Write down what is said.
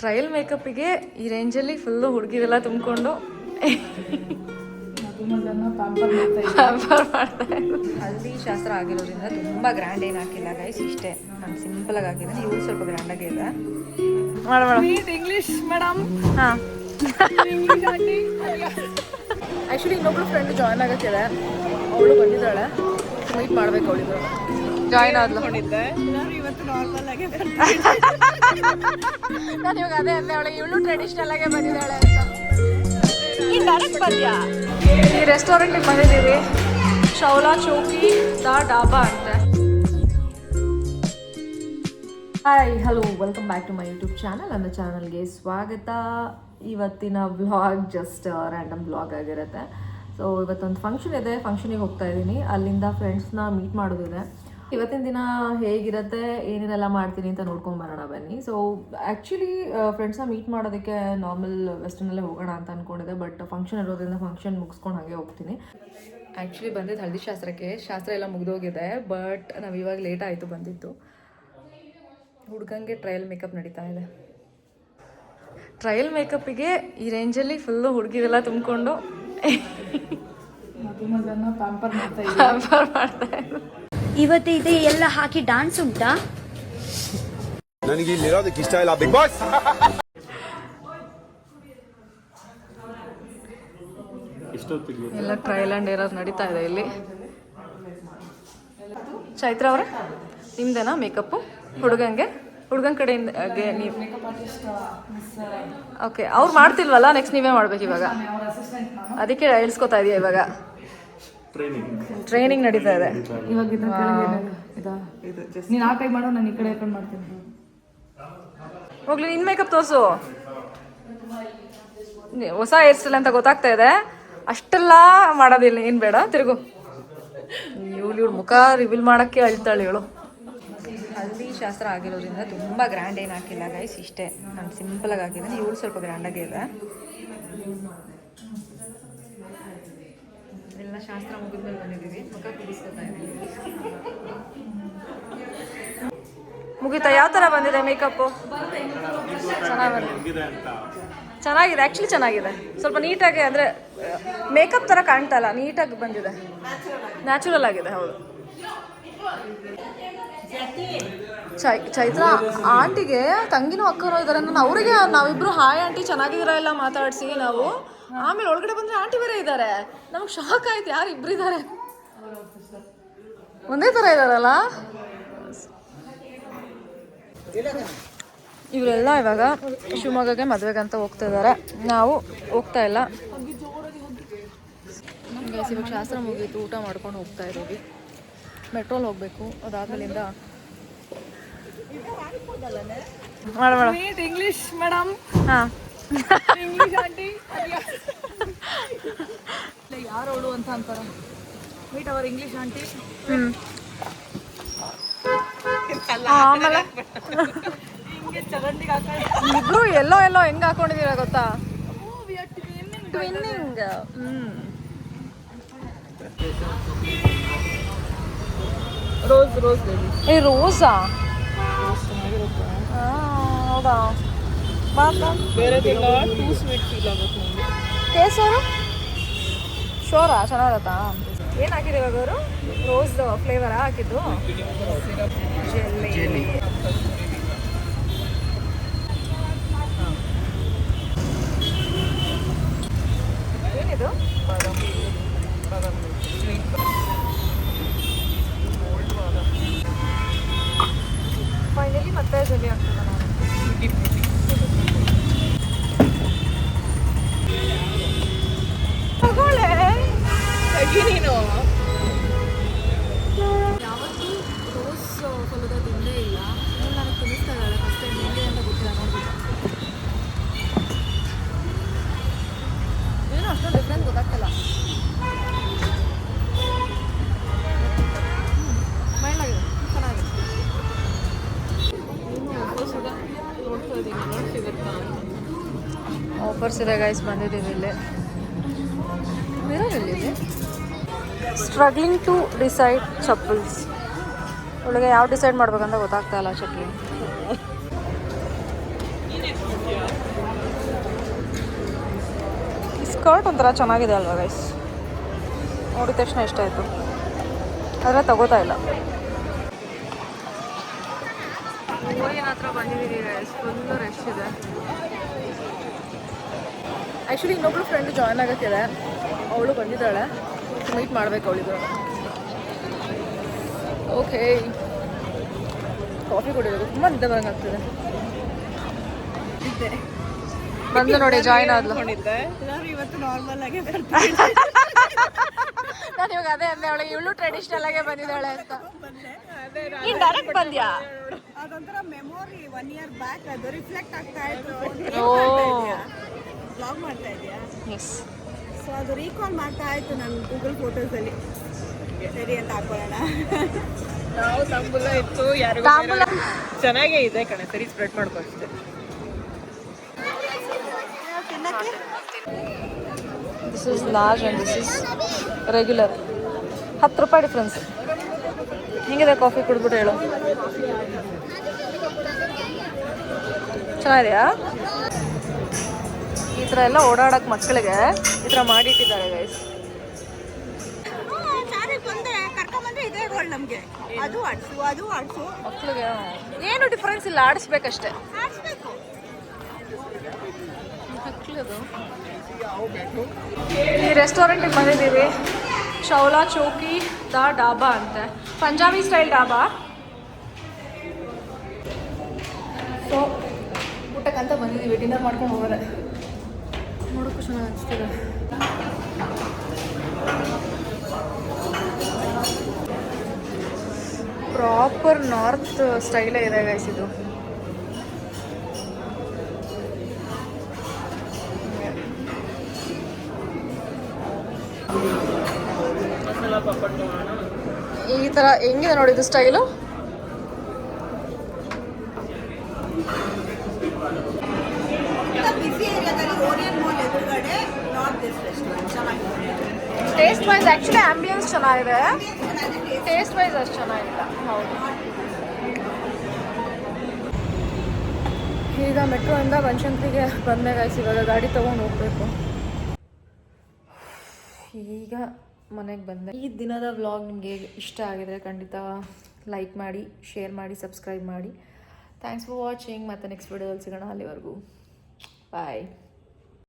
Trial ಮೇಕಪ್ಪಿಗೆ ಈ ರೇಂಜಲ್ಲಿ full ಹುಡುಗಿರೆಲ್ಲ ತುಂಬಿಕೊಂಡು ಹಲ್ದಿ ಶಾಸ್ತ್ರ ಆಗಿರೋದ್ರಿಂದ ತುಂಬ ಗ್ರ್ಯಾಂಡ್ ಏನು ಹಾಕಿಲ್ಲ ಗೈಸ್, ಇಷ್ಟೇ ನಾನು ಸಿಂಪಲಾಗಿ ಹಾಕಿದ್ದೀನಿ. ಇವು ಸ್ವಲ್ಪ ಗ್ರ್ಯಾಂಡಾಗೇ ಇದೆ. ಮಾಡೋಣ ಇಂಗ್ಲೀಷ್ ಮೇಡಮ್. ಹಾಂ, ಆ್ಯಕ್ಚುಲಿ ಇನ್ನೊಬ್ಳು ಫ್ರೆಂಡ್ ಜಾಯ್ನ್ ಆಗಕ್ಕಿದೆ, ಅವಳು ಬಂದಿದ್ದಾಳೆ, ಮೀಟ್ ಮಾಡ್ಬೇಕು ಅವಳಿದ್ರು. ಜಾಯ್ನ್ ಆದ್ಲು. ನಾನು ಇವಾಗ ಅದೇ ಅಂದೆ ಅವಳಿಗೆ, ಇವಳು ಟ್ರೆಡಿಷನಲ್ ಆಗೇ ಬಂದಿದ್ದಾಳೆ ಅಂತ. ಈ ರೆಸ್ಟೋರೆಂಟಿಗೆ ಬಂದಿದ್ದೀವಿ, ಶೌಲಾ ಚೌಕಿ ಡಾಬಾ ಅಂತೆ. Hi, hello, welcome back to my YouTube channel. ನನ್ನ ಚಾನಲ್ಗೆ ಸ್ವಾಗತ. ಇವತ್ತಿನ ವ್ಲಾಗ್ ಜಸ್ಟ್ ರ್ಯಾಂಡಮ್ ವ್ಲಾಗ್ ಆಗಿರುತ್ತೆ. ಸೊ ಇವತ್ತೊಂದು ಫಂಕ್ಷನ್ ಇದೆ, ಫಂಕ್ಷನಿಗೆ ಹೋಗ್ತಾ ಇದ್ದೀನಿ. ಅಲ್ಲಿಂದ ಫ್ರೆಂಡ್ಸ್ನ ಮೀಟ್ ಮಾಡೋದಿದೆ. ಇವತ್ತಿನ ದಿನ ಹೇಗಿರುತ್ತೆ, ಏನೇನೆಲ್ಲ ಮಾಡ್ತೀನಿ ಅಂತ ನೋಡ್ಕೊಂಡು ಬರೋಣ ಬನ್ನಿ. ಸೊ ಆ್ಯಕ್ಚುಲಿ ಫ್ರೆಂಡ್ಸ್ನ ಮೀಟ್ ಮಾಡೋದಕ್ಕೆ ನಾರ್ಮಲ್ ವೆಸ್ಟರ್ನಲ್ಲೇ ಹೋಗೋಣ ಅಂತ ಅಂದ್ಕೊಂಡಿದ್ದೆ, ಬಟ್ ಫಂಕ್ಷನ್ ಇರೋದ್ರಿಂದ ಫಂಕ್ಷನ್ ಮುಗಿಸ್ಕೊಂಡು ಹಾಗೆ ಹೋಗ್ತೀನಿ. ಆ್ಯಕ್ಚುಲಿ ಬಂದಿದ್ದು ಹಳದಿ ಶಾಸ್ತ್ರಕ್ಕೆ, ಶಾಸ್ತ್ರ ಎಲ್ಲ ಮುಗಿದೋಗಿದೆ, ಬಟ್ ನಾವು ಇವಾಗ ಲೇಟ್ ಆಯಿತು ಬಂದಿದ್ದು. ಹುಡುಗಂಗೆ ಟ್ರಯಲ್ ಮೇಕಪ್ ನಡೀತಾ ಇದೆ. ಟ್ರಯಲ್ ಮೇಕಪ್ಪಿಗೆ ಈ ರೇಂಜಲ್ಲಿ ಫುಲ್ಲು ಹುಡುಗಿರೆಲ್ಲ ತುಂಬಿಕೊಂಡು ಇವತ್ತು ಇದೆ ಎಲ್ಲ ಹಾಕಿ ಡಾನ್ಸ್ ಉಂಟಾ? ನನಗೆ ಇಲ್ಲಿರೋದಕ್ಕೆ ಇಷ್ಟ ಇಲ್ಲ ಬಿಗ್ ಬಾಸ್. ಎಲ್ಲ ಟ್ರಯಲ್ ಆ್ಯಂಡ್ ಏರರ್ ನಡೀತಾ ಇದೆ ಇಲ್ಲಿ. ಚೈತ್ರ ಅವರೇ, ನಿಮ್ದೇನಾ ಮೇಕಪ್ಪು ಹುಡುಗಂಗೆ? ಹುಡುಗನ ಕಡೆಯಿಂದ ನೀವು ಓಕೆ, ಅವ್ರು ಮಾಡ್ತಿಲ್ವಲ್ಲ, ನೆಕ್ಸ್ಟ್ ನೀವೇ ಮಾಡ್ಬೇಕು ಇವಾಗ. ಅದಕ್ಕೆ ಹೇಳ್ಸ್ಕೊತಾ ಇದೆಯಾ ಇವಾಗ? ಟ್ರೈನಿಂಗ್ ನಡೀತಾ ಇದೆ ಇವಾಗ. ನೀನು ಆ ಕೈ ಮಾಡೋ, ನಾನು ಈ ಕಡೆ ಹಾಕೊಂಡು ಮಾಡ್ತೀನಿ. ಹೋಗ್ಲಿ, ನಿನ್ನ ಮೇಕಪ್ ತೋರಿಸು. ಹೊಸ ಹೇರ್ ಸ್ಟೈಲ್ ಅಂತ ಗೊತ್ತಾಗ್ತಾ ಇದೆ, ಅಷ್ಟೆಲ್ಲ ಮಾಡೋದಿಲ್ಲ. ಏನು ಬೇಡ, ತಿರುಗು. ಇವಳು ಮುಖ ರಿವೀಲ್ ಮಾಡೋಕ್ಕೆ ಅಳ್ತಾಳೆ ಇವಳು. ಹಲ್ದಿ ಶಾಸ್ತ್ರ ಆಗಿರೋದ್ರಿಂದ ತುಂಬ ಗ್ರ್ಯಾಂಡ್ ಏನು ಹಾಕಿಲ್ಲ ಗೈಸ್, ಇಷ್ಟೇ ನಾನು ಸಿಂಪಲಾಗಿ ಹಾಕಿದ್ದೀನಿ. ಇವಳು ಸ್ವಲ್ಪ ಗ್ರ್ಯಾಂಡಾಗೇ ಇದೆ. ಎಲ್ಲ ಶಾಸ್ತ್ರ ಮುಗಿದ್ಮೇಲೆ ಬಂದಿದ್ದೀವಿ, ಮುಖ ಕುದಿಸ್ಕೊತಾ ಇದ್ದೀವಿ. ಮುಗಿತಾ? ಯಾವ ಥರ ಬಂದಿದೆ ಮೇಕಪ್ಪು? ಚೆನ್ನಾಗಿದೆ, ಆ್ಯಕ್ಚುಲಿ ಚೆನ್ನಾಗಿದೆ. ಸ್ವಲ್ಪ ನೀಟಾಗಿ, ಅಂದರೆ ಮೇಕಪ್ ಥರ ಕಾಣ್ತಲ್ಲ, ನೀಟಾಗಿ ಬಂದಿದೆ, ನ್ಯಾಚುರಲ್ ಆಗಿದೆ. ಹೌದು. ಚೈತ್ರ ಆಂಟಿಗೆ ತಂಗಿನೂ ಅಕ್ಕನೂ ಇದ್ದಾರೆ. ನಾನು ಅವರಿಗೆ ನಾವಿಬ್ರು ಹಾಯ್ ಆಂಟಿ ಚೆನ್ನಾಗಿದ್ದೀರಾ ಎಲ್ಲ ಮಾತಾಡಿಸಿ ನಾವು ಆಮೇಲೆ ಒಳಗಡೆ ಬಂದರೆ ಆಂಟಿ ಬೇರೆ ಇದ್ದಾರೆ. ನಮಗೆ ಶಾಕ್ ಆಯ್ತು, ಯಾರು ಇಬ್ರು ಇದ್ದಾರೆ, ಒಂದೇ ಥರ ಇದ್ದಾರಲ್ಲ. ಇವರೆಲ್ಲ ಇವಾಗ ಶಿವಮೊಗ್ಗಗೆ ಮದುವೆಗಂತ ಹೋಗ್ತಾ ಇದ್ದಾರೆ, ನಾವು ಹೋಗ್ತಾ ಇಲ್ಲ. ಇವಾಗ ಶಾಸ್ತ್ರ ಮುಗೀತು, ಊಟ ಮಾಡ್ಕೊಂಡು ಹೋಗ್ತಾ ಇದ್ದೀವಿ. ಮೆಟ್ರೋಲ್ ಹೋಗಬೇಕು, ಅದಾದ್ಮೇಲಿಂದ ಮಾಡೋಣ. English madam. ಹಾಂ, ಇಂಗ್ಲಿಷ್ ಆಂಟಿ. ಯಾರು ಅವಳು ಅಂತ ಅಂತಾರೆ. Meet our English aunty. ಆಮೇಲೆ ಇಬ್ರು ಎಲ್ಲೋ ಎಲ್ಲೋ ಹೆಂಗೆ ಹಾಕೊಂಡಿದ್ದೀರ ಗೊತ್ತಾ? ಟ್ವಿನ್ನಿಂಗ್. ರೋಸ್ ರೋಸ್ ಏ ರೋಸಾ? ಹೌದಾ? ಬೇರೆ ಟೂ ಸ್ವೀಟ್ ಫೀಲ್ ಆಗುತ್ತೆ ನನಗೆ. ಕೇಸರು ಶೋರಾ ಚೆನ್ನಾಗತ್ತಾ? ಏನು ಹಾಕಿದ್ರು ಇವಾಗ ಅವರು? ರೋಸ್ ಫ್ಲೇವರಾ ಹಾಕಿದ್ದು? ಜೆಲ್ಲಿ. ಏನಿದು? ಫೈನಲಿ ಮತ್ತೆ ಜೆಲ್ಲಿ ಆಗ್ತದೆ. ನಾನು ತಗೊಳ್ಳೆ ನೀನು ಯಾವತ್ತೂ ರೋಸ್ ಫಲದ ತಿಂದೇ ಇಲ್ಲ. ನನಗೆ ತಿನ್ನಿಸ್ತಾ ಇದ್ದಾಳೆ ಫಸ್ಟ್ ಟೈಮ್. ಹೆಂಗೆ ಅಂತ ಗೊತ್ತಿಲ್ಲ, ನೋಡ್ಬಿಟ್ಟು ಏನೋ ಅಷ್ಟೊಂದು ಡಿಫ್ರೆನ್ಸ್ ಗೊತ್ತಾಗ್ತಿಲ್ಲ. ಮೈಂಡಾಗಿದೆ, ಚೆನ್ನಾಗಿದೆ. ಆಫರ್ಸ್ ಇದೆ ಗೈಸ್, ಬಂದಿದ್ದೀವಿ ಇಲ್ಲಿ. ಮಿರರಲ್ಲಿ ಸ್ಟ್ರಗ್ಲಿಂಗ್ ಟು ಡಿಸೈಡ್ ಚಪ್ಪಲ್ಸ್. ಒಳಗೆ ಯಾವ ಡಿಸೈಡ್ ಮಾಡ್ಬೇಕಂತ ಗೊತ್ತಾಗ್ತಾ ಇಲ್ಲ. ಚಪ್ಪಲಿ ಸ್ಕರ್ಟ್ ಒಂಥರ ಚೆನ್ನಾಗಿದೆ ಅಲ್ವಾ ಗೈಸ್? ನೋಡಿದ ತಕ್ಷಣ ಇಷ್ಟ ಆಯಿತು, ಆದರೆ ತಗೋತಾ ಇಲ್ಲ. ಹೂವಿನ ಹತ್ರ ಬಂದಿದ್ದೀವಿ ಗೈಸ್, ಫುಲ್ಲು ರಶ್ ಇದೆ. ಆ್ಯಕ್ಚುಲಿ ಇನ್ನೊಬ್ಳು ಫ್ರೆಂಡ್ ಜಾಯ್ನ್ ಆಗೋಕ್ಕಿದೆ, ಅವಳು ಬಂದಿದ್ದಾಳೆ, ಮೀಟ್ ಮಾಡಬೇಕು ಅವಳಿಗೂ. ಓಕೆ, ಕಾಫಿ ಕುಡಿಯೋದು ತುಂಬ ನಿದ್ದೆ ಬರಂಗಾಗ್ತಿದೆ. ಬಂದು ನೋಡಿ, ಜಾಯ್ನ್ ಆದ್ಲು. ಇವತ್ತು ನಾರ್ಮಲ್ ಆಗಿ ನಾನು ಇವಾಗ ಅದೇ ಅಂದೆ ಅವಳಿಗೆ, ಇವಳು ಟ್ರೆಡಿಷನಲ್ ಆಗೇ ಬಂದಿದ್ದಾಳೆ ಅಂತ. ನೀನು ಡೈರೆಕ್ಟ್ ಬಂದ್ಯಾ? ಅದೊಂಥರ ಮೆಮೊರಿ 1 year ಬ್ಯಾಕ್, ಅದು ರಿಫ್ಲೆಕ್ಟ್ ಆಗ್ತಾ ಇತ್ತು. ಬ್ಲಾಗ್ ಮಾಡ್ತಾ ಇದೆಯಾ? ಎಸ್. ಸೊ ಅದು ರೀಕಾಲ್ ಮಾಡ್ತಾ ಇತ್ತು ನನ್ನ ಗೂಗಲ್ ಫೋಟೋಸಲ್ಲಿ. ಸರಿ ಅಂತ ಹಾಕೊಳ್ಳೋಣ. ನಾವು ತಾಂಬೂಲ ಇತ್ತು, ಯಾರಿಗೂ ಚೆನ್ನಾಗೇ ಇದೆ ಕಣೆ. ಸರಿ, ಸ್ಪ್ರೆಡ್ ಮಾಡ್ಕೊ ಅಷ್ಟೇ. This is large and this is regular. 10 ರೂಪಾಯಿ ಡಿಫ್ರೆನ್ಸ್. ಹೆಂಗಿದೆ ಕಾಫಿ ಕುಡಿದ್ಬಿಟ್ಟು ಹೇಳು. ಚೆನ್ನಾಗಿದೆಯಾ? ಈ ಥರ ಎಲ್ಲ ಓಡಾಡೋಕ್ಕೆ ಮಕ್ಕಳಿಗೆ ಈ ಥರ ಮಾಡಿಟ್ಟಿದ್ದಾರೆ ಗೈಸ್. ನಮಗೆ ಅದು ಆಡ್ಸು, ಅದು ಆಡ್ಸು. ಮಕ್ಕಳಿಗೆ ಏನು ಡಿಫ್ರೆನ್ಸ್ ಇಲ್ಲ, ಆಡಿಸ್ಬೇಕಷ್ಟೇ. ಮಕ್ಕಳದು ಈ ರೆಸ್ಟೋರೆಂಟಿಗೆ ಬಂದಿದ್ದೀವಿ, ಶೌಲಾ ಚೌಕಿ ಡಾಬಾ ಅಂತೆ, ಪಂಜಾಬಿ ಸ್ಟೈಲ್ ಡಾಬಾ. ಸೊ ಊಟಕ್ಕಂತ ಬಂದಿದ್ದೀವಿ, ಡಿನ್ನರ್ ಮಾಡ್ಕೊಂಡು ಹೋಗೋದೆ. ನೋಡೋಕ್ಕೂ ಚೆನ್ನಾಗಿ ಅನಿಸ್ತಿದೆ. ಪ್ರಾಪರ್ ನಾರ್ತ್ ಸ್ಟೈಲೇ ಇದೆ ಗೈಸ್ ಇದು. ಈ ಥರ ಹೆಂಗಿದೆ ನೋಡಿ ಇದು style. Taste wise actually ambience ಚೆನ್ನಾಗಿದೆ, ಟೇಸ್ಟ್ ವೈಸ್ ಅಷ್ಟು ಚೆನ್ನಾಗಿಲ್ಲ. ಹೌದು. ಈಗ ಮೆಟ್ರೋಯಿಂದ ಬನಶಂಕರಿಗೆ ಬಂದೆ ಗೈಸ್. ಇವಾಗ ಗಾಡಿ ತೊಗೊಂಡು ಹೋಗಬೇಕು. ಈಗ ಮನೆಗೆ ಬಂದೆ. ಈ ದಿನದ ವ್ಲಾಗ್ ನಿಮಗೆ ಇಷ್ಟ ಆಗಿದರೆ ಖಂಡಿತ ಲೈಕ್ ಮಾಡಿ, ಶೇರ್ ಮಾಡಿ, ಸಬ್ಸ್ಕ್ರೈಬ್ ಮಾಡಿ. Thanks for watching. ಮತ್ತು ನೆಕ್ಸ್ಟ್ ವಿಡಿಯೋದಲ್ಲಿ ಸಿಗೋಣ. ಅಲ್ಲಿವರೆಗೂ ಬಾಯ್.